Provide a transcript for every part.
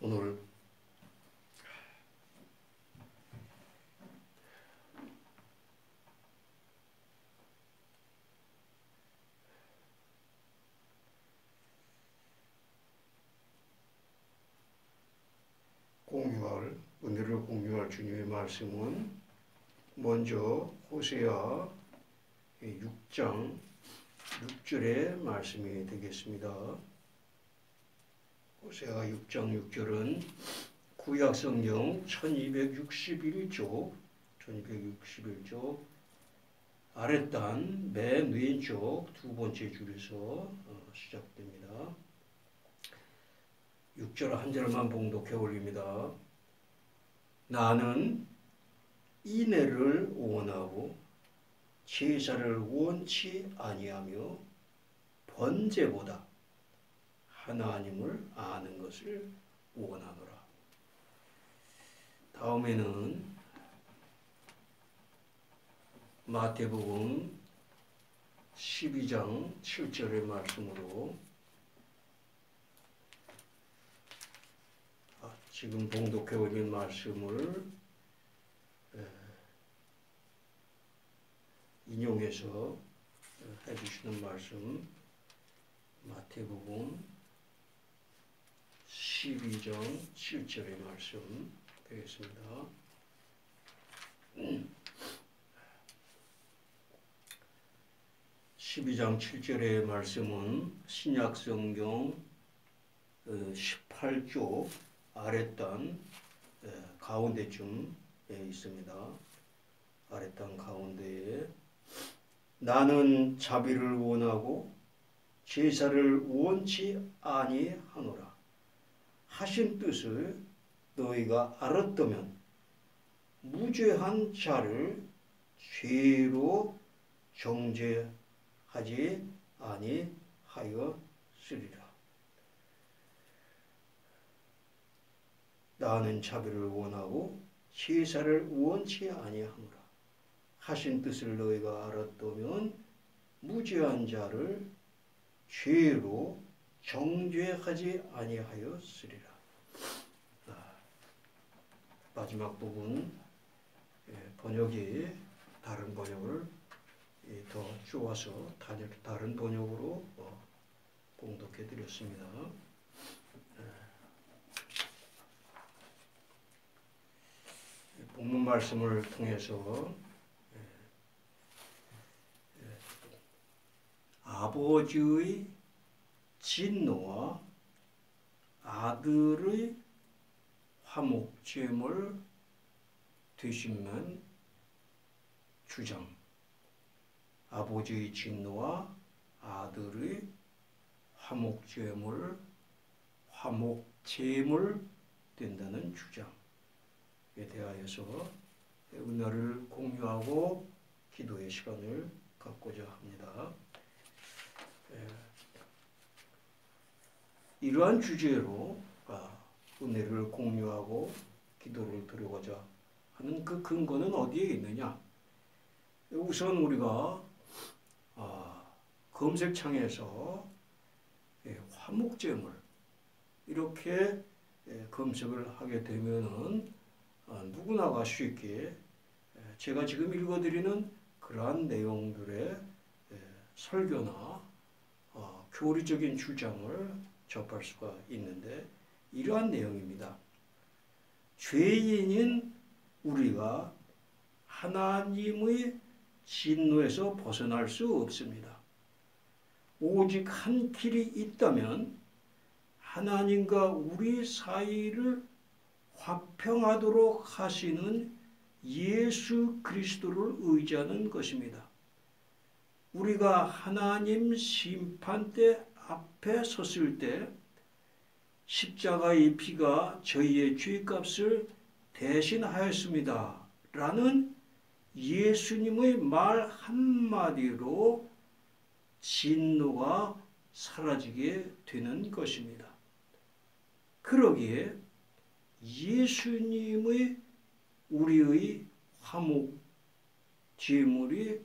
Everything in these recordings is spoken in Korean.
오늘 은혜를 공유할 주님의 말씀은 먼저 호세아 6장 6절의 말씀이 되겠습니다. 호세아 6장 6절은 구약성경 1261쪽 아랫단 맨 왼쪽 두 번째 줄에서 시작됩니다. 6절 한 절만 봉독해 올립니다. 나는 인애를 원하고 제사를 원치 아니하며 번제보다 하나님을 아는 것을 원하노라. 다음에는 마태복음 12장 7절의 말씀으로 지금 봉독해 올린 말씀을 인용해서 해주시는 말씀, 마태복음 12장 7절의 말씀 되겠습니다. 12장 7절의 말씀은 신약성경 18쪽 아랫단 가운데쯤에 있습니다. 아랫단 가운데에 나는 자비를 원하고 제사를 원치 아니하노라 하신 뜻을 너희가 알았다면 무죄한 자를 죄로 정죄하지 아니하였으리라. 나는 자비를 원하고 제사를 원치 아니하노라 하신 뜻을 너희가 알았다면 무죄한 자를 죄로 정죄하지 아니하였으리라. 마지막 부분 번역이 다른 번역을 더 좋아서 다른 번역으로 봉독해 드렸습니다. 본문 말씀을 통해서 아버지의 진노와 아들의 화목제물 되시는 주장, 아버지의 진노와 아들의 화목제물 된다는 주장에 대하여서 은혜를 공유하고 기도의 시간을 갖고자 합니다. 이러한 주제로 은혜를 공유하고 기도를 드리고자 하는 그 근거는 어디에 있느냐? 우선 우리가 검색창에서 화목제물 이렇게 검색을 하게 되면은 누구나가 쉽게 제가 지금 읽어드리는 그러한 내용들의 설교나 교리적인 주장을 접할 수가 있는데 이러한 내용입니다. 죄인인 우리가 하나님의 진노에서 벗어날 수 없습니다. 오직 한 길이 있다면 하나님과 우리 사이를 화평하도록 하시는 예수 그리스도를 의지하는 것입니다. 우리가 하나님 심판대 앞에 섰을 때 십자가의 피가 저희의 죄값을 대신하였습니다. 라는 예수님의 말 한마디로 진노가 사라지게 되는 것입니다. 그러기에 예수님의 우리의 화목 제물이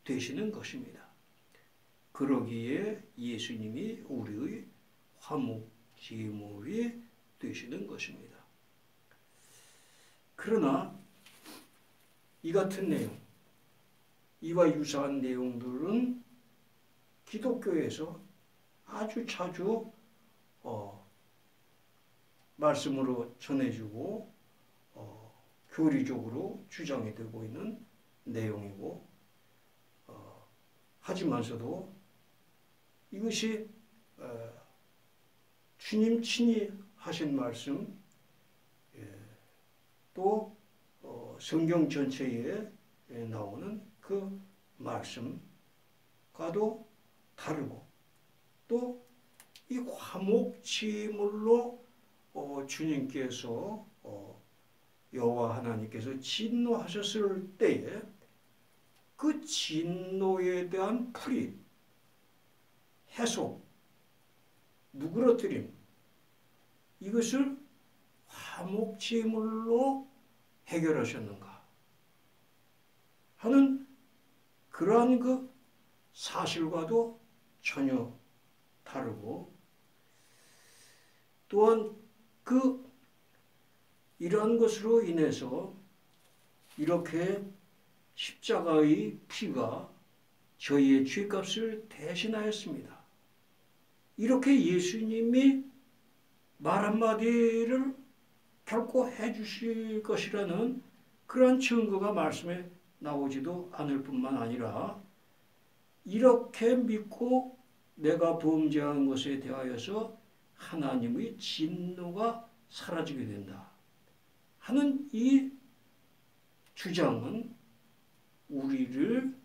되시는 것입니다. 그러기에 예수님이 우리의 화목 제물이 되시는 것입니다. 그러나 이 같은 내용, 이와 유사한 내용들은 기독교에서 아주 자주 말씀으로 전해주고 교리적으로 주장이 되고 있는 내용이고 하지만서도 이것이 주님 친히 하신 말씀 또 성경 전체에 나오는 그 말씀과도 다르고 또 이 화목제물로 주님께서 여호와 하나님께서 진노하셨을 때에 그 진노에 대한 풀이, 해소, 누그러뜨림 이것을 화목제물로 해결하셨는가 하는 그러한 그 사실과도 전혀 다르고 또한 이러한 것으로 인해서 이렇게 십자가의 피가 저희의 죄값을 대신하였습니다. 이렇게 예수님이 말 한마디를 결코 해주실 것이라는 그러한 증거가 말씀에 나오지도 않을 뿐만 아니라 이렇게 믿고 내가 범죄한 것에 대하여서 하나님의 진노가 사라지게 된다 하는 이 주장은 우리를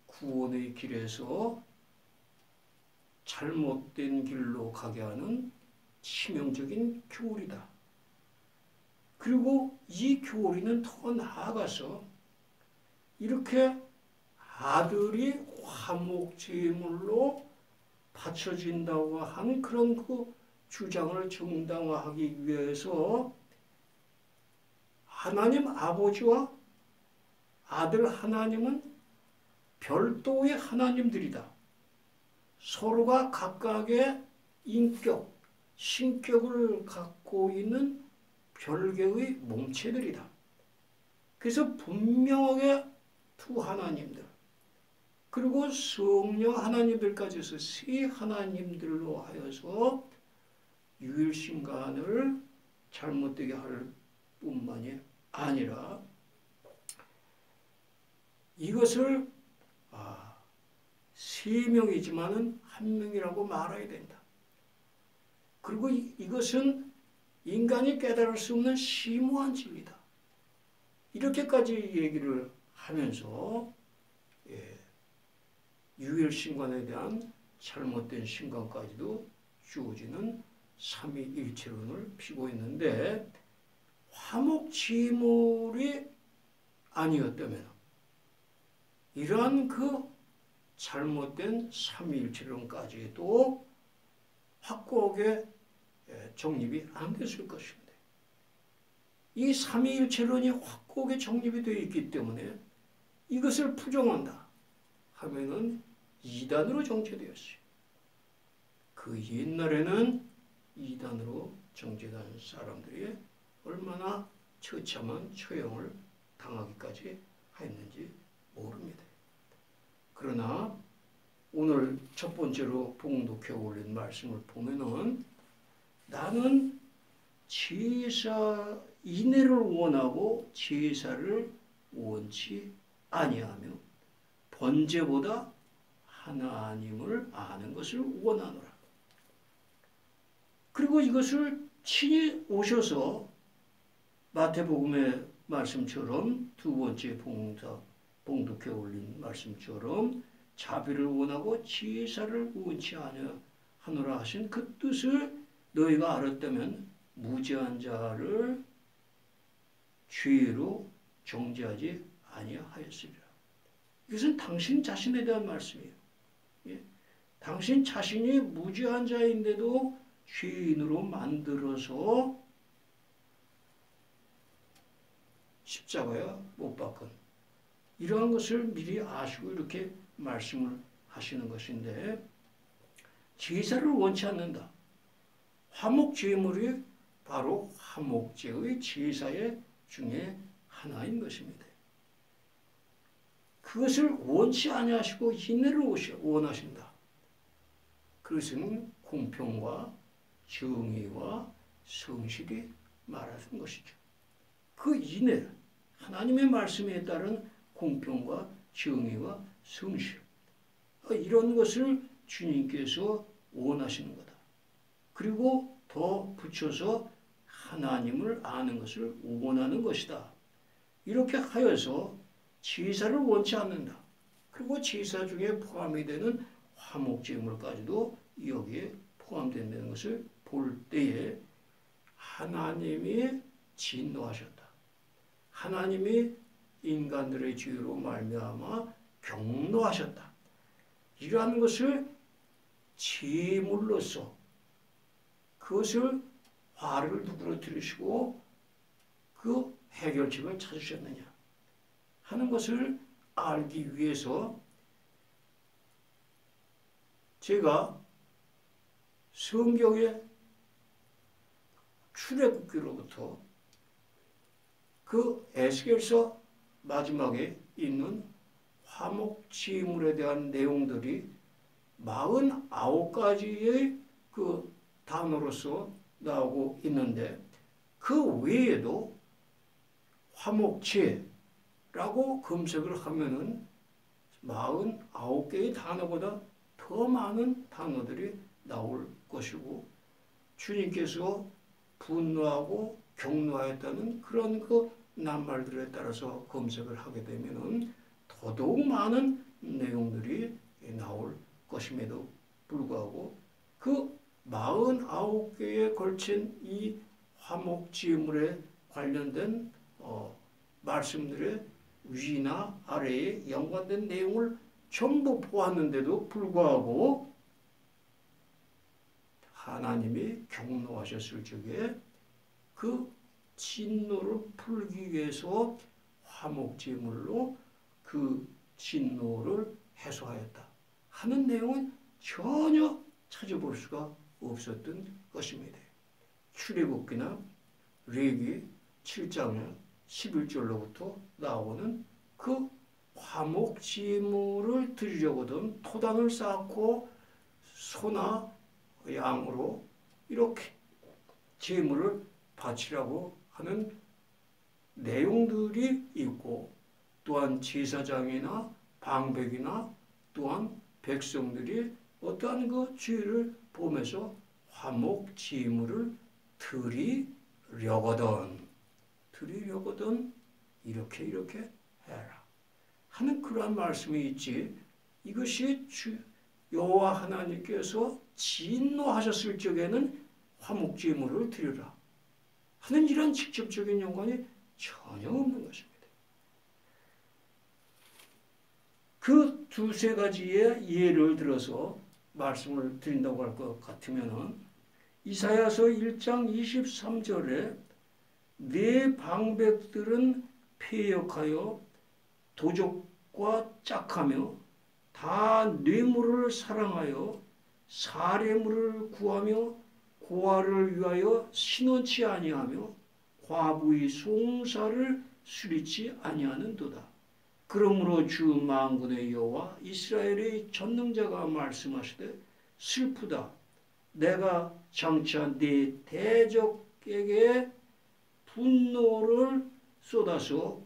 구원의 길에서 잘못된 길로 가게 하는 치명적인 교리다. 그리고 이 교리는 더 나아가서 이렇게 아들이 화목제물로 바쳐진다고 하는 그런 그 주장을 정당화하기 위해서 하나님 아버지와 아들 하나님은 별도의 하나님들이다. 서로가 각각의 인격, 신격을 갖고 있는 별개의 몸체들이다. 그래서 분명하게 두 하나님들 그리고 성령 하나님들까지 해서 세 하나님들로 하여서 유일신간을 잘못되게 할 뿐만이 아니라 이것을 세 명이지만은 한 명이라고 말해야 된다. 그리고 이것은 인간이 깨달을 수 없는 심오한 진리다. 이렇게까지 얘기를 하면서 유일신간에 대한 잘못된 신간까지도 주어지는 삼위일체론을 피고 있는데 화목제물이 아니었다면 이러한 그 잘못된 삼위일체론까지도 확고하게 정립이 안 됐을 것입니다. 이 삼위일체론이 확고하게 정립이 되어 있기 때문에 이것을 부정한다 하면은 이단으로 정죄되었어요. 그 옛날에는 이단으로 정죄된 사람들이 얼마나 처참한 처형을 당하기까지 했는지 모릅니다. 그러나 오늘 첫 번째로 봉독해 올린 말씀을 보면은 나는 제사 인애를 원하고 제사를 원치 아니하며 번제보다 하나님을 아는 것을 원하노라. 그리고 이것을 친히 오셔서 마태복음의 말씀처럼 두 번째 봉독해 올린 말씀처럼 자비를 원하고 제사를 원치 아니하노라 하신 그 뜻을 너희가 알았다면 무죄한 자를 죄로 정죄하지 아니하였으리라. 이것은 당신 자신에 대한 말씀이에요. 당신 자신이 무죄한 자인데도 죄인으로 만들어서 십자가에 못 박은 이러한 것을 미리 아시고 이렇게 말씀을 하시는 것인데 제사를 원치 않는다. 화목제물이 바로 화목제의 제사의 중에 하나인 것입니다. 그것을 원치 아니하시고 인내를 원하신다. 그것은 공평과 정의와 성실이 말하는 것이죠. 그 인내, 하나님의 말씀에 따른 공평과 정의와 성실, 이런 것을 주님께서 원하시는 거다. 그리고 더 붙여서 하나님을 아는 것을 원하는 것이다. 이렇게 하여서 제사를 원치 않는다. 그리고 제사 중에 포함이 되는 화목제물까지도 여기에 포함된다는 것을 볼 때에 하나님이 진노하셨다. 하나님이 인간들의 죄로 말미암아 경노하셨다. 이러한 것을 제물로서 그것을 화를 누그러뜨리시고 그 해결책을 찾으셨느냐 하는 것을 알기 위해서 제가 성경의 출애굽기로부터 그 에스겔서 마지막에 있는 화목제물에 대한 내용들이 49가지의 그 단어로서 나오고 있는데 그 외에도 화목제라고 검색을 하면은 49개의 단어보다 더 많은 단어들이 나올 것이고 주님께서 분노하고 경노하였다는 그런 그 낱말들에 따라서 검색을 하게 되면은 더더욱 많은 내용들이 나올 것임에도 불구하고 그 49개에 걸친 이 화목제물에 관련된 말씀들의 위나 아래에 연관된 내용을 전부 보았는데도 불구하고 하나님이 경노하셨을 적에 그 진노를 풀기 위해서 화목제물로 그 진노를 해소하였다 하는 내용은 전혀 찾아볼 수가 없었던 것입니다. 출애굽기나 레위기 7장 11절로부터 나오는 그 화목제물을 드리려거든 토단을 쌓고 소나 양으로 이렇게 제물을 바치라고 하는 내용들이 있고 또한 제사장이나 방백이나 또한 백성들이 어떠한 그 죄를 보면서 화목제물을 드리려거든 이렇게 해라 하는 그러한 말씀이 있지. 이것이 여호와 하나님께서 진노하셨을 적에는 화목제물을 드리라 하는 이런 직접적인 연관이 전혀 없는 것입니다. 그 두세 가지의 예를 들어서 말씀을 드린다고 할 것 같으면 이사야서 1장 23절에 내 방백들은 패역하여 도적과 짝하며 다 뇌물을 사랑하여 사례물을 구하며 고아를 위하여 신원치 아니하며 과부의 송사를 수리치 아니하는도다. 그러므로 주 만군의 여호와 이스라엘의 전능자가 말씀하시되 슬프다. 내가 장차 네 대적에게 분노를 쏟아서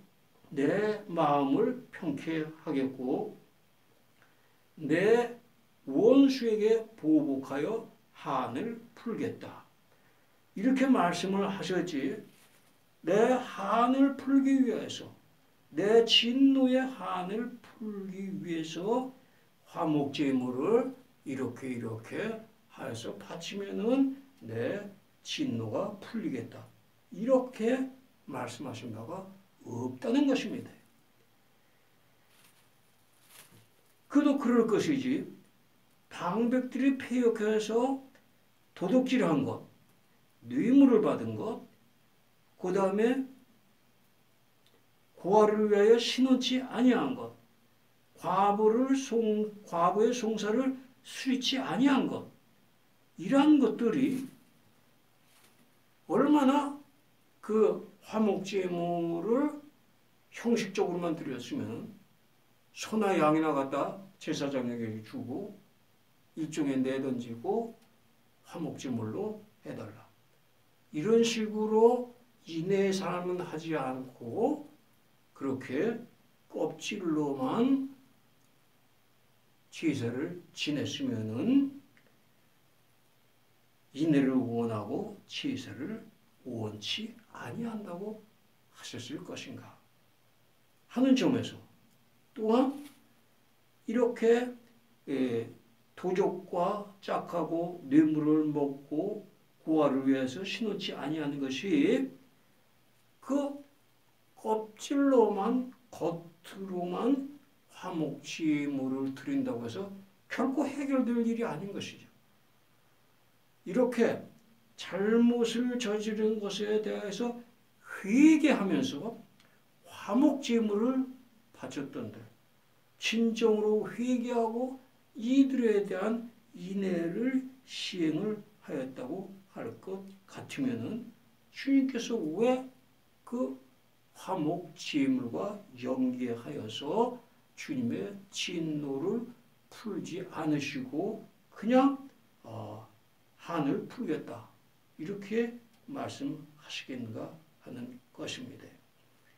내 마음을 평케 하겠고 내 원수에게 보복하여 한을 풀겠다. 이렇게 말씀을 하셨지. 내 한을 풀기 위해서 내 진노의 한을 풀기 위해서 화목제물을 이렇게 하여서 바치면은 내 진노가 풀리겠다. 이렇게 말씀하신 바가 없다는 것입니다. 그도 그럴 것이지. 방백들이 패역해서 도둑질한 것, 뇌물을 받은 것, 그 다음에 고아를 위하여 신원치 아니한 것, 과부의 송사를 수리치 아니한 것, 이러한 것들이 얼마나 그 화목제물을 형식적으로만 드렸으면 소나 양이나 갖다 제사장에게 주고 일종에 내던지고 화목제물로 해달라. 이런 식으로 인내의 삶은 하지 않고 그렇게 껍질로만 제사를 지냈으면은 인내를 원하고 제사를 원치 아니한다고 하셨을 것인가 하는 점에서 또한 이렇게 도적과 짝하고 뇌물을 먹고 구하를 위해서 신놓지 아니하는 것이 그 껍질로만 겉으로만 화목제물을 드린다고 해서 결코 해결될 일이 아닌 것이죠. 이렇게 잘못을 저지른 것에 대해서 회개하면서 화목제물을 바쳤던들 진정으로 회개하고 이들에 대한 인애를 시행을 하였다고 할 것 같으면은 주님께서 왜 그 화목제물과 연계하여서 주님의 진노를 풀지 않으시고 그냥 한을 풀겠다 이렇게 말씀하시겠는가 하는 것입니다.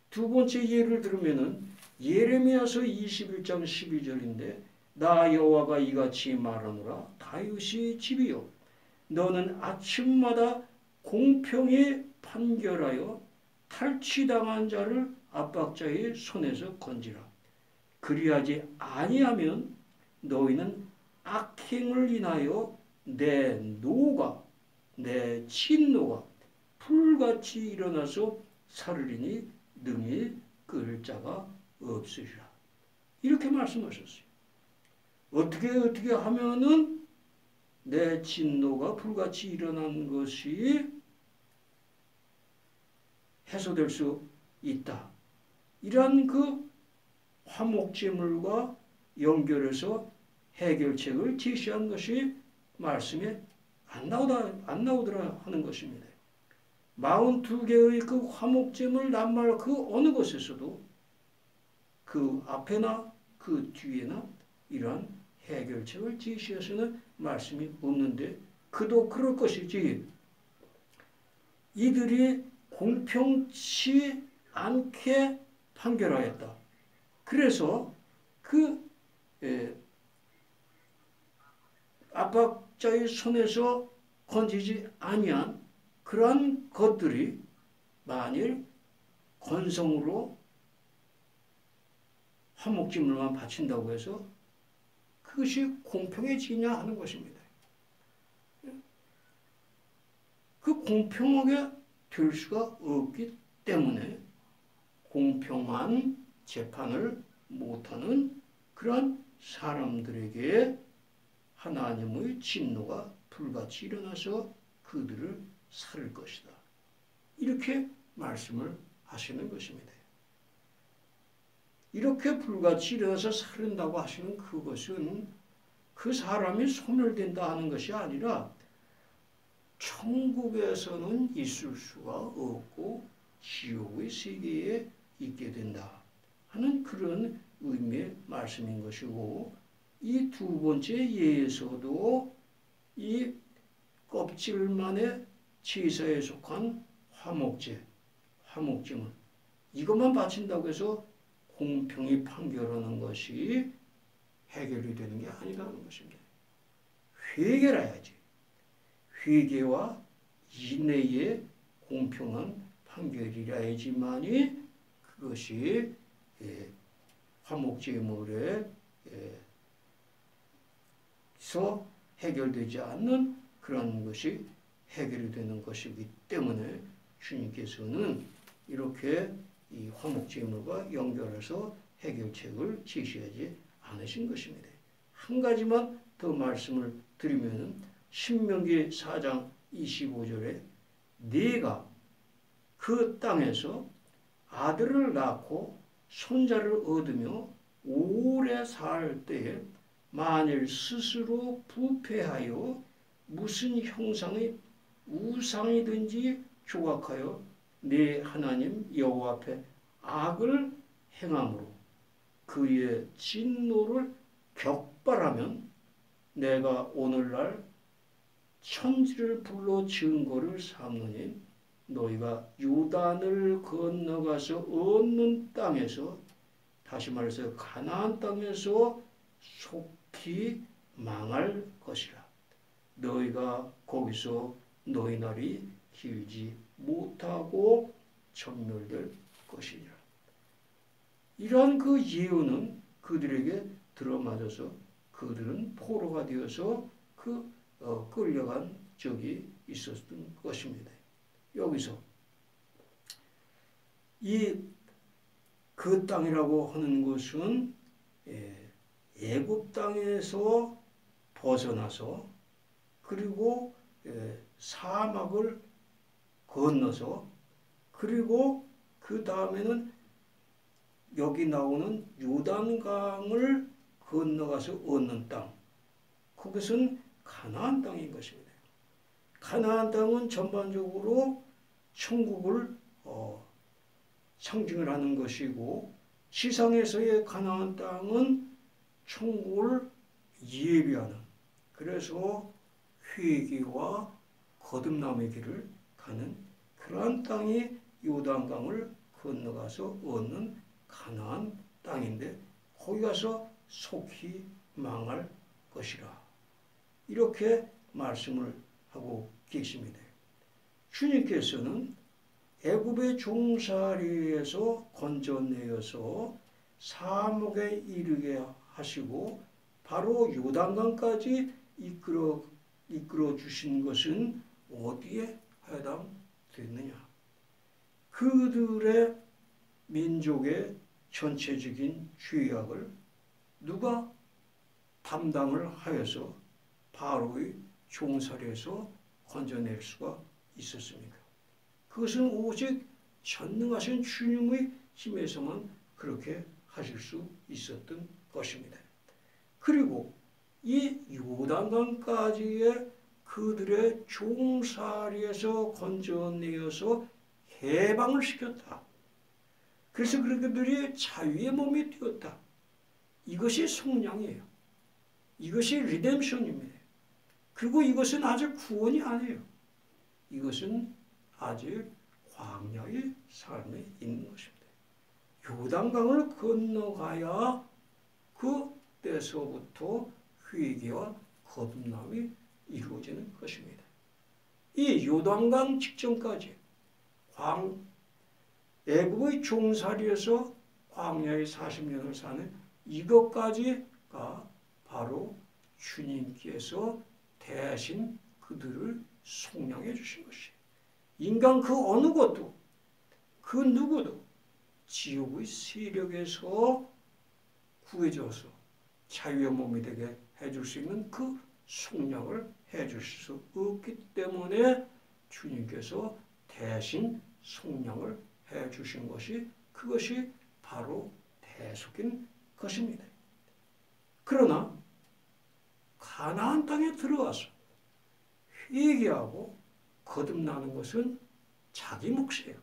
두 번째 예를 들으면은 예레미야서 21장 12절인데 나 여호와가 이같이 말하노라 다윗의 집이여 너는 아침마다 공평히 판결하여 탈취당한 자를 압박자의 손에서 건지라. 그리하지 아니하면 너희는 악행을 인하여 내 노가 내 진노가 풀같이 일어나서 살으리니 능히 끌 자가 없으리라. 이렇게 말씀하셨어요. 어떻게 하면은 내 진노가 불같이 일어난 것이 해소될 수 있다. 이러한 그 화목제물과 연결해서 해결책을 제시한 것이 말씀에 안 나오더라 하는 것입니다. 42개의 그 화목제물 낱말 그 어느 것에서도 그 앞에나 그 뒤에나 이러한 해결책을 제시해서는 말씀이 없는데 그도 그럴 것이지 이들이 공평치 않게 판결하였다. 그래서 그 압박자의 손에서 건지지 아니한 그러한 것들이 만일 건성으로 화목제물만 바친다고 해서 그것이 공평해지냐 하는 것입니다. 그 공평하게 될 수가 없기 때문에 공평한 재판을 못하는 그러한 사람들에게 하나님의 진노가 불같이 일어나서 그들을 살을 것이다. 이렇게 말씀을 하시는 것입니다. 이렇게 불같이 일어나서 살인다고 하시는 그것은 그 사람이 소멸된다 하는 것이 아니라 천국에서는 있을 수가 없고 지옥의 세계에 있게 된다 하는 그런 의미의 말씀인 것이고 이 두 번째 예에서도 이 껍질만의 제사에 속한 화목제물 이것만 바친다고 해서 공평히 판결하는 것이 해결이 되는 게 아니라는 것입니다. 회개를 해야지. 회개와 인내의 공평한 판결이라야지만이 그것이 화목제물에서 해결되지 않는 그런 것이 해결이 되는 것이기 때문에 주님께서는 이렇게 이 화목제물과 연결해서 해결책을 제시하지 않으신 것입니다. 한 가지만 더 말씀을 드리면 신명기 4장 25절에 네가 그 땅에서 아들을 낳고 손자를 얻으며 오래 살 때에 만일 스스로 부패하여 무슨 형상의 우상이든지 조각하여 네 하나님 여호와 앞에 악을 행함으로 그의 진노를 격발하면 내가 오늘날 천지를 불러 증거를 삼느니 너희가 요단을 건너가서 얻는 땅에서, 다시 말해서 가나안 땅에서 속히 망할 것이라. 너희가 거기서 너희 날이 길지 못하고 전멸될 것이니라. 이러한 그 예언은 그들에게 들어맞아서 그들은 포로가 되어서 끌려간 적이 있었던 것입니다. 여기서 그 땅이라고 하는 것은 애굽 땅에서 벗어나서 그리고 사막을 건너서 그리고 그 다음에는 여기 나오는 요단강을 건너가서 얻는 땅, 그것은 가나안 땅인 것입니다. 가나안 땅은 전반적으로 천국을 상징을 하는 것이고, 지상에서의 가나안 땅은 천국을 예비하는, 그래서 회개와 거듭남의 길을 가는 그러한 땅이 요단강을 건너가서 얻는 가나안 땅인데, 거기 가서 속히 망할 것이라, 이렇게 말씀을 하고 계십니다. 주님께서는 애굽의 종살이에서 건져내어서 사목에 이르게 하시고 바로 요단강까지 이끌어 주신 것은 어디에 해당됐느냐? 그들의 민족의 전체적인 죄악을 누가 담당을 하여서 바로의 종살이에서 건져낼 수가 있었습니까? 그것은 오직 전능하신 주님의 힘에서만 그렇게 하실 수 있었던 것입니다. 그리고 이 요단강까지의 그들의 종살이에서 건져내어서 해방을 시켰다. 그래서 그들이 자유의 몸이 되었다. 이것이 속량이에요. 이것이 리뎀션입니다. 그리고 이것은 아직 구원이 아니에요. 이것은 아직 광야의 삶에 있는 것입니다. 요단강을 건너가야 그때서부터 회개와 거듭남이 이루어지는 것입니다. 이 요단강 직전까지 애굽의 종살이에서 광야의 40년을 사는 이것까지가 바로 주님께서 대신 그들을 속량해 주신 것이에요. 인간 그 어느 것도 그 누구도 지옥의 세력에서 구해줘서 자유의 몸이 되게 해줄 수 있는 그 속량을 해줄 수 없기 때문에 주님께서 대신 속량을 해주신 것이, 그것이 바로 대속인 것입니다. 그러나 가나안 땅에 들어와서 회개하고 거듭나는 것은 자기 몫이에요.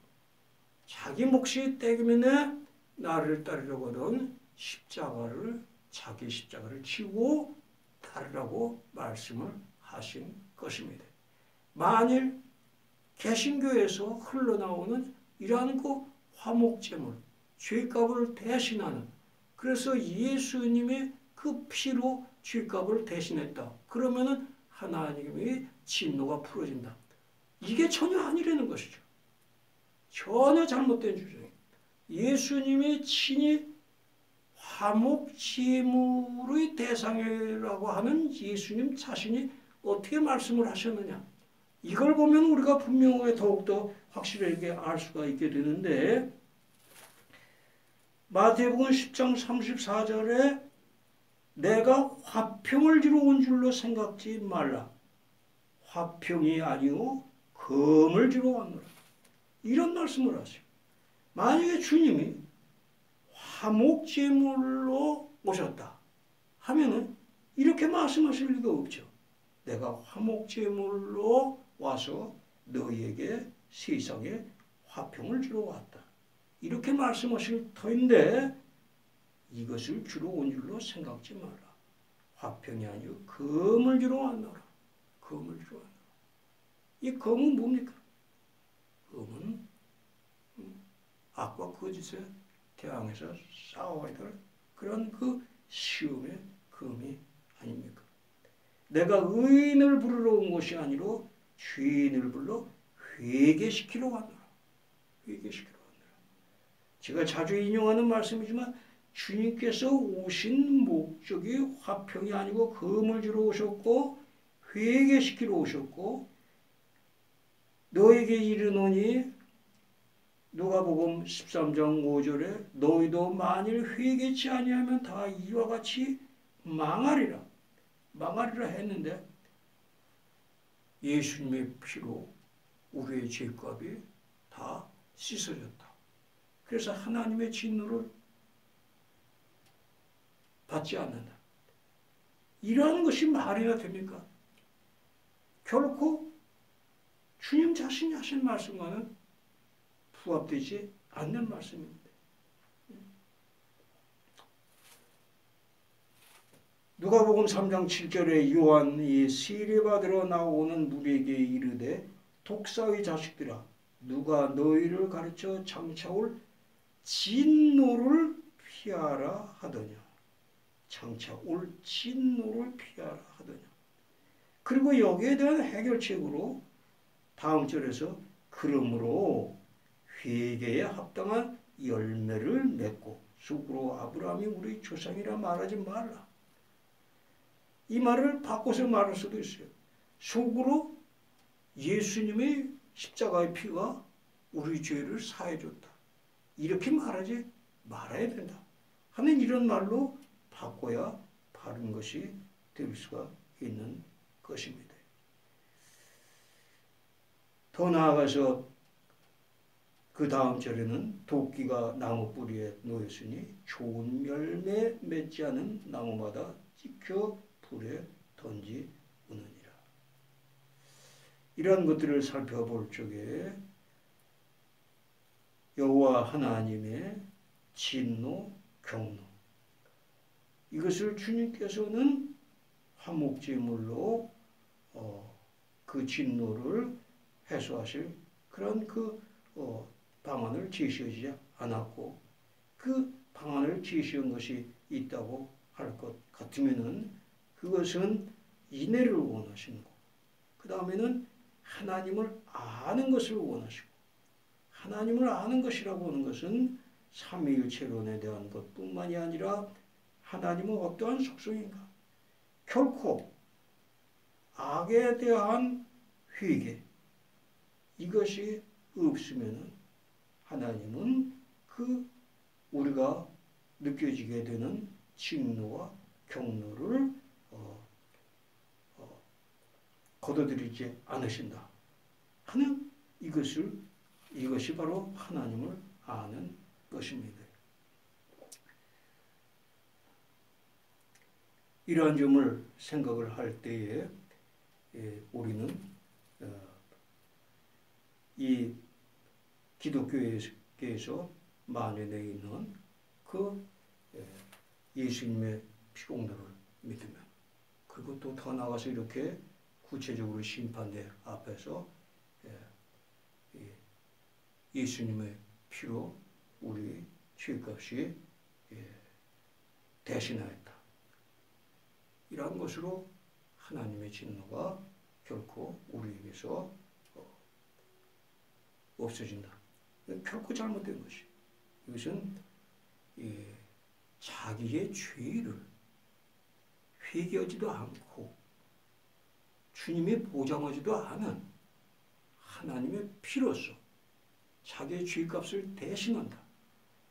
자기 몫이 때문에 나를 따르려거든 자기 십자가를 지고 따르라고 말씀을 하신 것입니다. 만일 개신교에서 흘러나오는 이러한 그 화목제물, 죄값을 대신하는, 그래서 예수님이 그 피로 죄값을 대신했다. 그러면은 하나님의 진노가 풀어진다. 이게 전혀 아니라는 것이죠. 전혀 잘못된 주장입니다. 예수님이 친히 화목제물의 대상이라고 하는 예수님 자신이 어떻게 말씀을 하셨느냐? 이걸 보면 우리가 분명하게 더욱더 확실하게 알 수가 있게 되는데, 마태복음 10장 34절에 내가 화평을 이루어 온 줄로 생각지 말라. 화평이 아니오 검을 지러 왔노라. 이런 말씀을 하세요. 만약에 주님이 화목제물로 오셨다 하면은 이렇게 말씀하실 리가 없죠. 내가 화목제물로 와서 너희에게 세상에 화평을 주러 왔다. 이렇게 말씀하실 터인데 이것을 주러 온 줄로 생각지 마라. 화평이 아니고 검을 주러 왔노라. 검을 주러 왔노라. 이 검은 뭡니까? 검은 악과 거짓의 대항에서 싸워야 될 그런 그 시험의 검이 아닙니까? 내가 의인을 부르러 온 것이 아니로 죄인을 불러 회개시키러 왔노라. 회개시키러 왔노라. 제가 자주 인용하는 말씀이지만 주님께서 오신 목적이 화평이 아니고 검을 주러 오셨고 회개시키러 오셨고 너에게 이르노니 누가복음 13장 5절에 너희도 만일 회개치 아니하면 다 이와 같이 망하리라. 망하리라 했는데 예수님의 피로 우리의 죄값이 다 씻어졌다. 그래서 하나님의 진노를 받지 않는다. 이러한 것이 말이나 됩니까? 결코 주님 자신이 하신 말씀과는 부합되지 않는 말씀입니다. 누가복음 3장 7절에 요한이 세례받으러 나오는 무리에게 이르되 독사의 자식들아 누가 너희를 가르쳐 장차 올 진노를 피하라 하더냐. 장차 올 진노를 피하라 하더냐. 그리고 여기에 대한 해결책으로 다음 절에서 그러므로 회개에 합당한 열매를 맺고 속으로 아브라함이 우리 조상이라 말하지 말라. 이 말을 바꿔서 말할 수도 있어요. 속으로 예수님의 십자가의 피가 우리 죄를 사해줬다. 이렇게 말하지 말아야 된다. 하는 이런 말로 바꿔야 바른 것이 될 수가 있는 것입니다. 더 나아가서 그 다음 절에는 도끼가 나무 뿌리에 놓였으니 좋은 열매 맺지 않은 나무마다 찍혀 불에 던지우느니라. 이러한 것들을 살펴볼 적에 여호와 하나님의 진노, 경노 이것을 주님께서는 화목제물로 그 진노를 해소하실 그런 그 방안을 제시하지 않았고 그 방안을 제시한 것이 있다고 할 것 같으면은 그것은 인애를 원하시는 거고 그 다음에는 하나님을 아는 것을 원하시고 하나님을 아는 것이라고 하는 것은 삼위일체론에 대한 것뿐만이 아니라 하나님은 어떠한 속성인가 결코 악에 대한 회개 이것이 없으면 하나님은 그 우리가 느껴지게 되는 진노와 경노를 거둬들이지 않으신다 하는 이것이 바로 하나님을 아는 것입니다. 이러한 점을 생각을 할 때에 우리는 이 기독교에서 만연해 있는 그 예수님의 피공로를 믿으면 그리고 또 더 나아가서 이렇게 구체적으로 심판대 앞에서 예수님의 피로 우리 죄값이 대신하였다. 이러한 것으로 하나님의 진노가 결코 우리에게서 없어진다. 결코 잘못된 것이. 이것은 자기의 죄를 회개하지도 않고 주님이 보장하지도 않은 하나님의 피로서 자기의 죄값을 대신한다.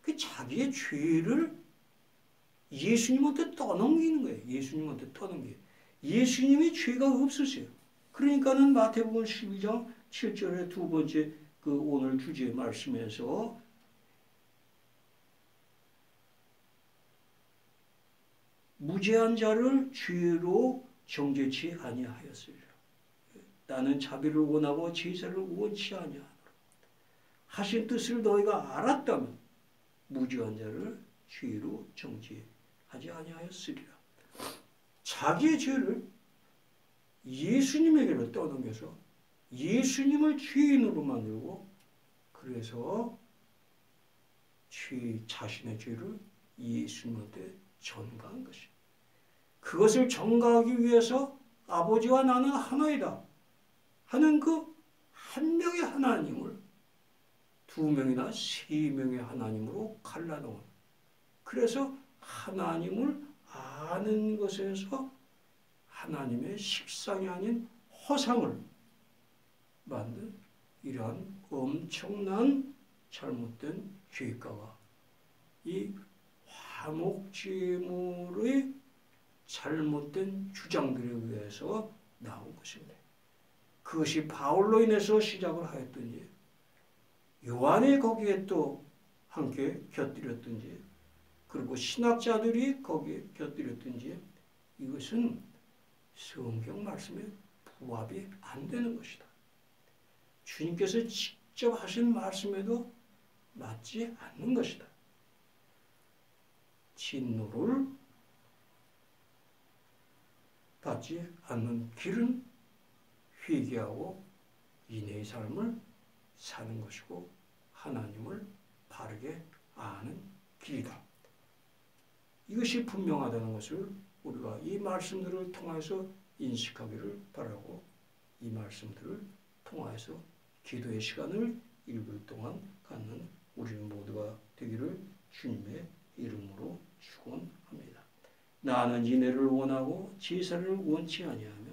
그 자기의 죄를 예수님한테 떠넘기는 거예요. 예수님한테 떠넘기는 거예요. 예수님이 죄가 없으세요. 그러니까는 마태복음 12장 7절의 두 번째 그 오늘 주제의 말씀에서 무죄한 자를 죄로 정죄치 아니하였으리라. 나는 자비를 원하고 제사를 원치 아니하노라. 하신 뜻을 너희가 알았다면 무지한 자를 죄로 정죄하지 아니하였으리라. 자기의 죄를 예수님에게로 떠넘겨서 예수님을 죄인으로 만들고 그래서 자신의 죄를 예수님한테 전가한 것이다. 그것을 전가하기 위해서 아버지와 나는 하나이다 하는 그 한 명의 하나님을 두 명이나 세 명의 하나님으로 갈라놓은, 그래서 하나님을 아는 것에서 하나님의 식상이 아닌 허상을 만든 이러한 엄청난 잘못된 죄가가 이 화목제물의 잘못된 주장들에 의해서 나온 것입니다. 그것이 바울로 인해서 시작을 하였든지 요한이 거기에 또 함께 곁들였든지 그리고 신학자들이 거기에 곁들였든지 이것은 성경 말씀에 부합이 안 되는 것이다. 주님께서 직접 하신 말씀에도 맞지 않는 것이다. 진노를 받지 않는 길은 회개하고 인내의 삶을 사는 것이고 하나님을 바르게 아는 길이다. 이것이 분명하다는 것을 우리가 이 말씀들을 통해서 인식하기를 바라고 이 말씀들을 통해서 기도의 시간을 1분 동안 갖는 우리는 모두가 되기를 주님의 이름으로 축원합니다. 나는 인애를 원하고 제사를 원치 아니하며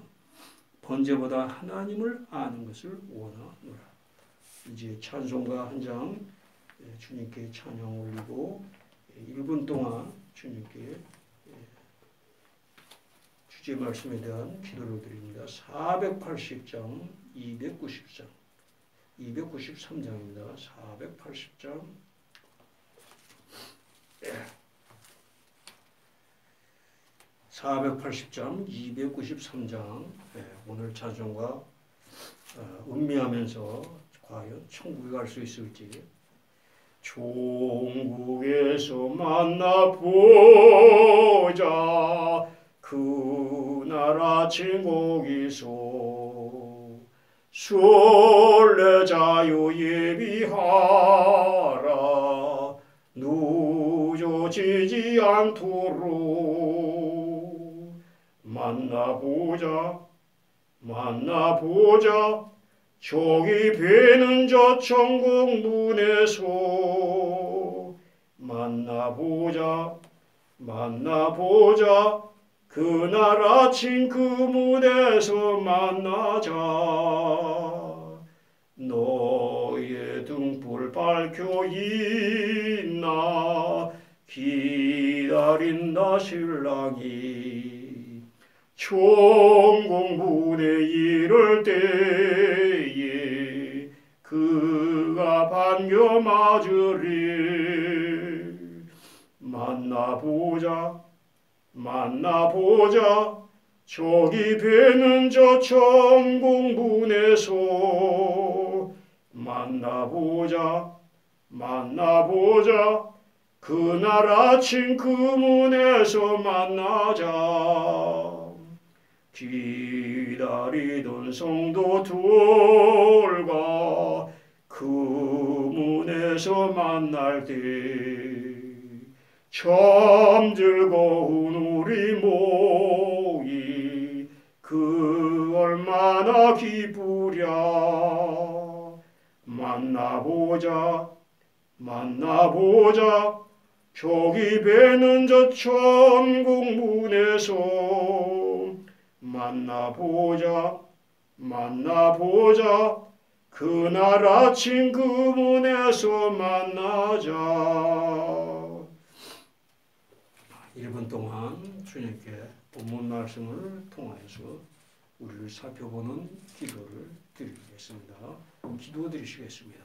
번제보다 하나님을 아는 것을 원하노라. 이제 찬송가 한 장 주님께 찬양 올리고 1분 동안 주님께 주제 말씀에 대한 기도를 드립니다. 480장, 290장, 293장입니다. 480장, 480장, 293장. 오늘 찬송가 음미하면서 과연 천국에 갈 수 있을지. 종국에서 만나보자 그 나라 진곡이소 순례자여 예비하라 누져지지 않도록 만나보자 저기 배는 저 천국 문에서 만나보자 그날 아침 그 문에서 만나자 너의 등불 밝혀 있나 기다린다 신랑이 천국 문에 이를 때에 그가 반겨 맞으리 만나보자 저기 배는 저 천국 문에서 만나보자 그날 아침 그 문에서 만나자 기다리던 성도들과 그 문에서 만날 때 참 즐거운 우리 모이 그 얼마나 기쁘랴 만나보자 저기 배는 저 천국 문에서 만나보자 그날 아침 그 문에서 만나자. 1분 동안 주님께 본문 말씀을 통하여서 우리를 살펴보는 기도를 드리겠습니다. 기도 드리시겠습니다.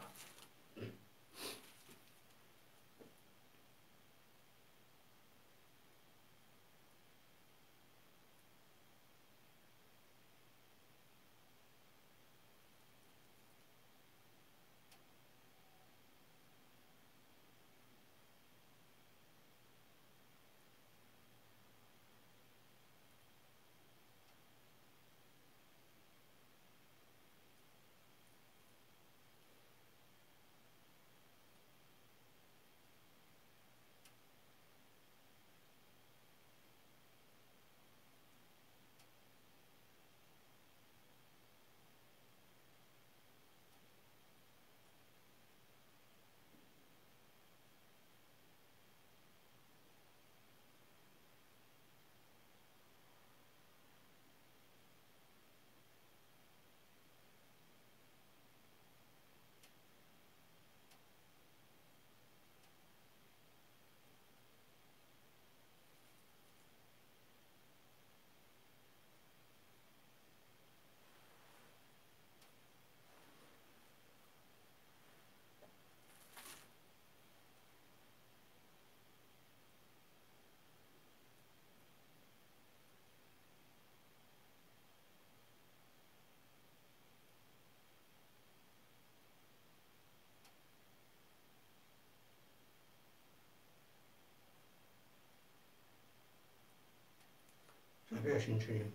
택하신 주님,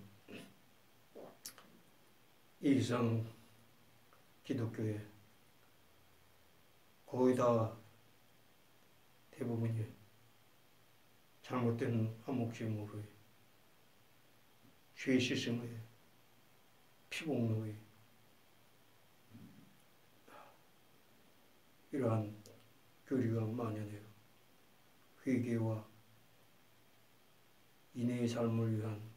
이 이상 기독교에 거의 다 대부분이 잘못된 화목제물의 죄 씻음의 피복로의 이러한 교리가 만연해요. 회개와 인애의 삶을 위한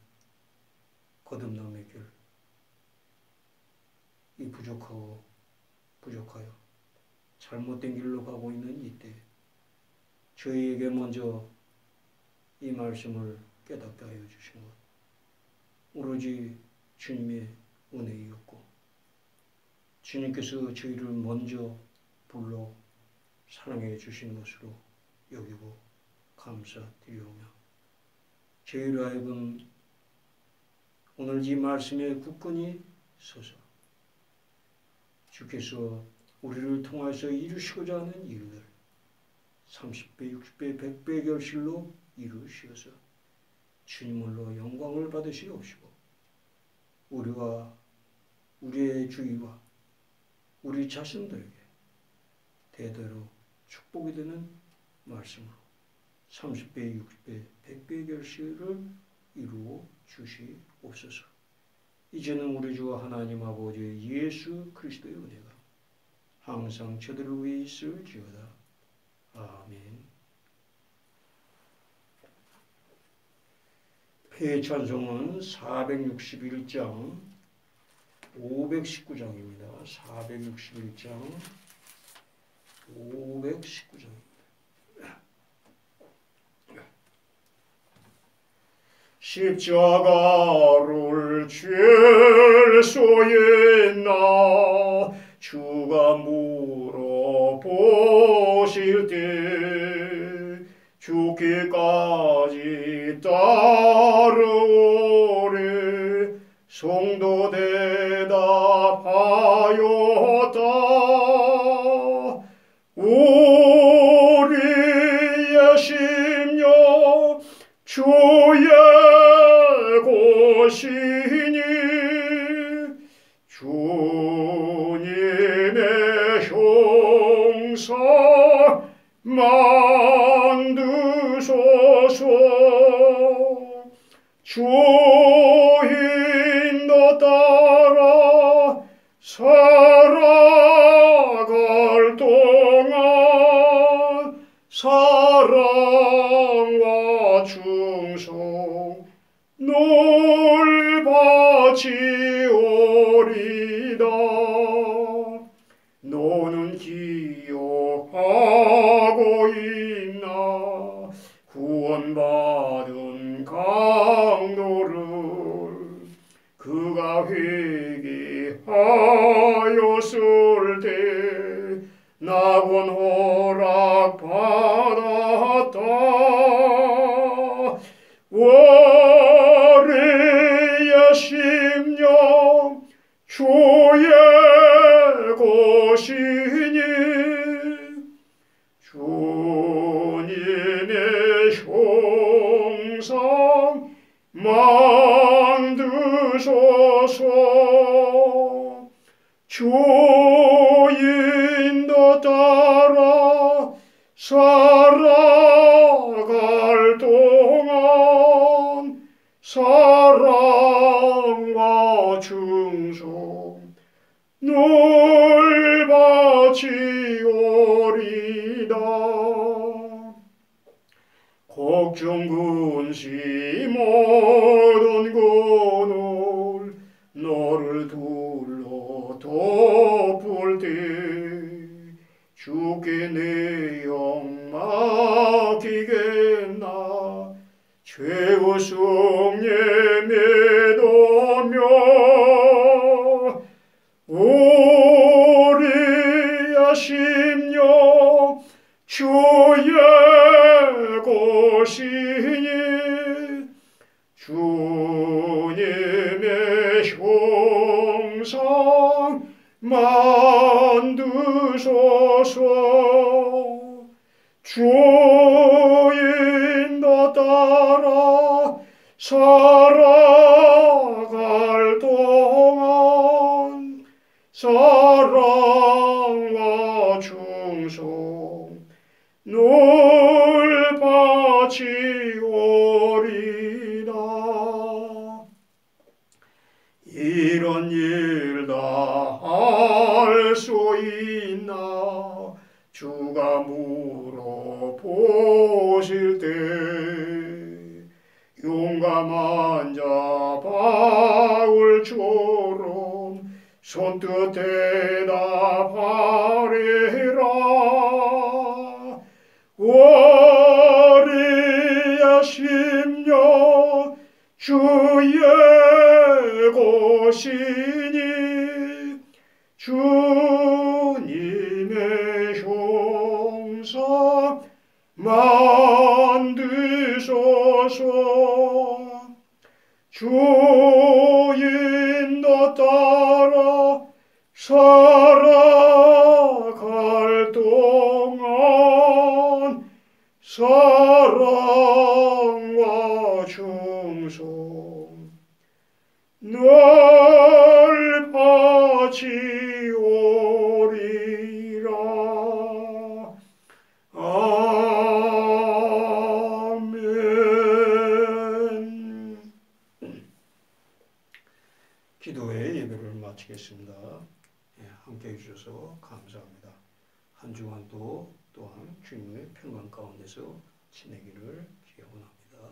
거듭남의 길, 이 부족하여 잘못된 길로 가고 있는 이때 저희에게 먼저 이 말씀을 깨닫게 하여 주신 것, 오로지 주님의 은혜이었고 주님께서 저희를 먼저 불러 사랑해 주신 것으로 여기고 감사드리오며, 저희로 하여금 오늘 이 말씀에 굳건히 서서 주께서 우리를 통해서 이루시고자 하는 일들 30배, 60배, 100배 결실로 이루시어서 주님으로 영광을 받으시옵시고, 우리와 우리의 주위와 우리 자신들에게 대대로 축복이 되는 말씀으로 30배, 60배, 100배 결실을 이루어 주시옵소서. 이제는 우리 주 하나님 아버지 예수 그리스도의 은혜가 항상 저들을 위해 있을지어다. 아멘. 폐찬송은 461장 519장입니다. 461장 519장입니다. 십자가를 질 수 있나 주가 물어보실 때 죽기까지 따르오리 성도 대답하였다. 우리의 심령 주의 곳이니 주님의 형상 만드소서. 주 인도 따라 살아갈 동안 사랑과 충성 늘 바치오리다. 너는 기억하고 있나 구원받은 강도를 그가 회개하였을 때 낙원 허락받았다. 우리의 심령 주의 곳이니 주님의 형상 만드소서. 주 인도 따라 살아갈 동안 사랑과 충성 늘 바치오리다. 걱정 근심 모든 그늘 너를 둘러 덮을 때 주께 내 영 맡기겠나. 죄의 예매도며 우리의 심령 주의 곳이니 주님의 형상 만드소서. 주 인도 따라 살아 사랑과 충성 늘 바치오리라. 이런 일 다 할 수 있나 주가 물어보실 때 용감한 자 바울처럼 손뜻 대답하리라. 우리의 심령 주의 것이니 주님의 형상 만드소서. 주 인도 따라 살아갈 동안 사랑과 충성 늘 바치오리라. 아멘. 기도의 예배를 마치겠습니다. 함께 해주셔서 감사합니다. 한 주간도 또한 주님의 평강 가운데서 지내기를 기원합니다.